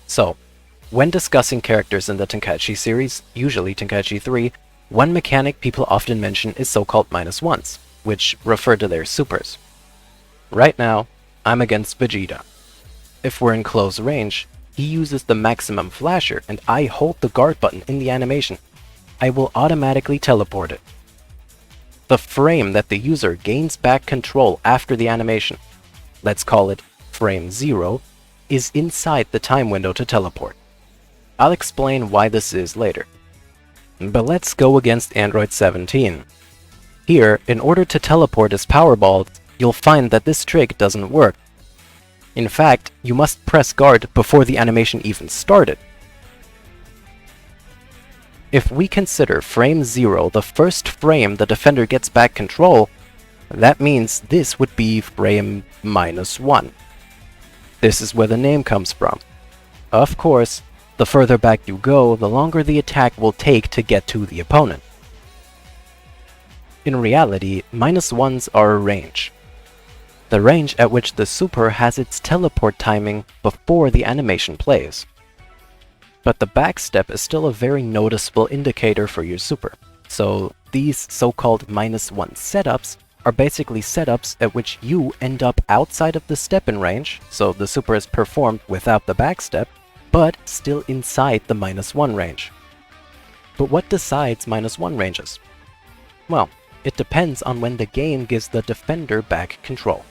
So, when discussing characters in the Tenkaichi series, usually Tenkaichi 3, one mechanic people often mention is so-called -1s, which refer to their supers. Right now, I'm against Vegeta. If we're in close range, he uses the maximum flasher and I hold the guard button in the animation. I will automatically teleport it. The frame that the user gains back control after the animation, let's call it frame 0, is inside the time window to teleport. I'll explain why this is later. But let's go against Android 17. Here, in order to teleport as Powerballs, you'll find that this trick doesn't work. In fact, you must press guard before the animation even started. If we consider frame 0 the first frame the defender gets back control, that means this would be frame -1. This is where the name comes from. Of course, the further back you go, the longer the attack will take to get to the opponent. In reality, -1s are a range. The range at which the super has its teleport timing before the animation plays. But the backstep is still a very noticeable indicator for your super. So these so-called -1 setups are basically setups at which you end up outside of the step-in range, so the super is performed without the backstep, but still inside the -1 range. But what decides -1 ranges? Well, it depends on when the game gives the defender back control.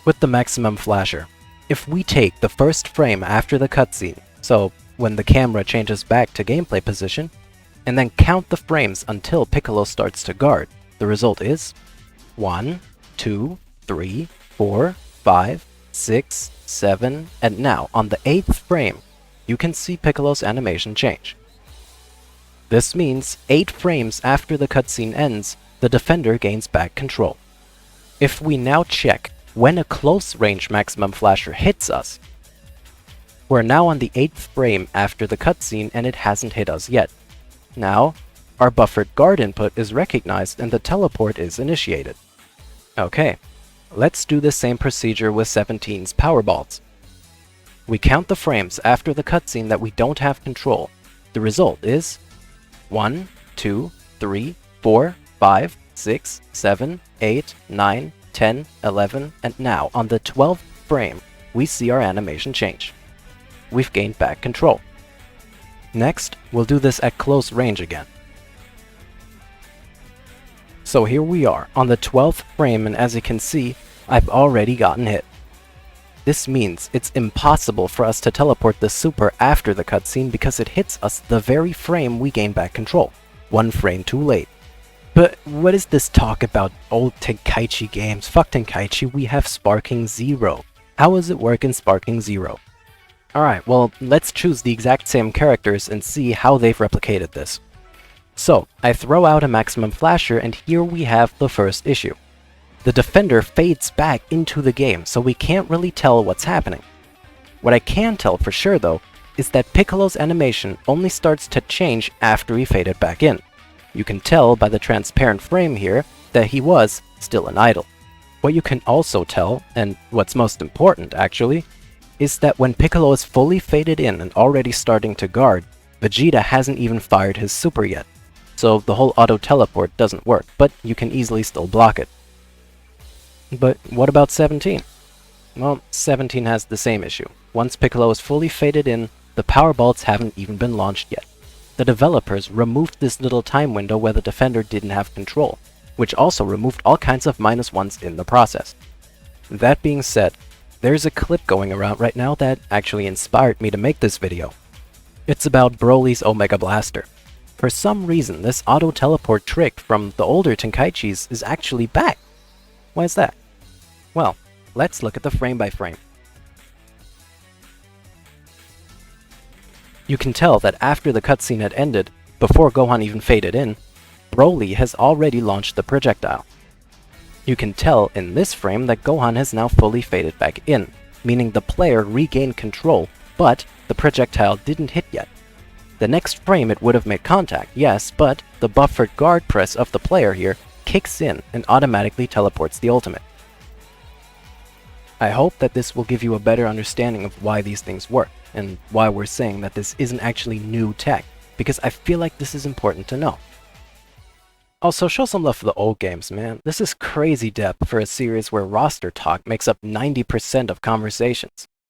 With the maximum flasher, if we take the first frame after the cutscene, so when the camera changes back to gameplay position, and then count the frames until Piccolo starts to guard, the result is 1, 2, 3, 4, 5, 6, 7, and now on the 8th frame, you can see Piccolo's animation change. This means 8 frames after the cutscene ends, the defender gains back control. If we now check when a close range maximum flasher hits us, we're now on the 8th frame after the cutscene and it hasn't hit us yet. Now, our buffered guard input is recognized and the teleport is initiated. Okay, let's do the same procedure with 17's Powerballs. We count the frames after the cutscene that we don't have control. The result is 1, 2, 3, 4, 5, 6, 7, 8, 9, 10, 11, and now on the 12th frame, we see our animation change. We've gained back control. Next, we'll do this at close range again. So here we are on the 12th frame, and as you can see, I've already gotten hit. This means it's impossible for us to teleport the super after the cutscene because it hits us the very frame we gain back control, 1 frame too late. But what is this talk about old Tenkaichi games? Fuck Tenkaichi, we have Sparking 0. How does it work in Sparking 0? Alright, well, let's choose the exact same characters and see how they've replicated this. So, I throw out a maximum flasher and here we have the first issue. The defender fades back into the game, so we can't really tell what's happening. What I can tell for sure though, is that Piccolo's animation only starts to change after he faded back in. You can tell by the transparent frame here that he was still an idol. What you can also tell, and what's most important actually, is that when Piccolo is fully faded in and already starting to guard, Vegeta hasn't even fired his super yet. So the whole auto-teleport doesn't work, but you can easily still block it. But what about 17? Well, 17 has the same issue. Once Piccolo is fully faded in, the Powerballs haven't even been launched yet. The developers removed this little time window where the defender didn't have control, which also removed all kinds of -1s in the process. That being said, there's a clip going around right now that actually inspired me to make this video. It's about Broly's Omega Blaster. For some reason, this auto-teleport trick from the older Tenkaichis is actually back. Why is that? Well, let's look at the frame by frame. You can tell that after the cutscene had ended, before Gohan even faded in, Broly has already launched the projectile. You can tell in this frame that Gohan has now fully faded back in, meaning the player regained control, but the projectile didn't hit yet. The next frame it would have made contact, yes, but the buffered guard press of the player here kicks in and automatically teleports the ultimate. I hope that this will give you a better understanding of why these things work, and why we're saying that this isn't actually new tech, because I feel like this is important to know. Also, show some love for the old games, man. This is crazy depth for a series where roster talk makes up 90% of conversations.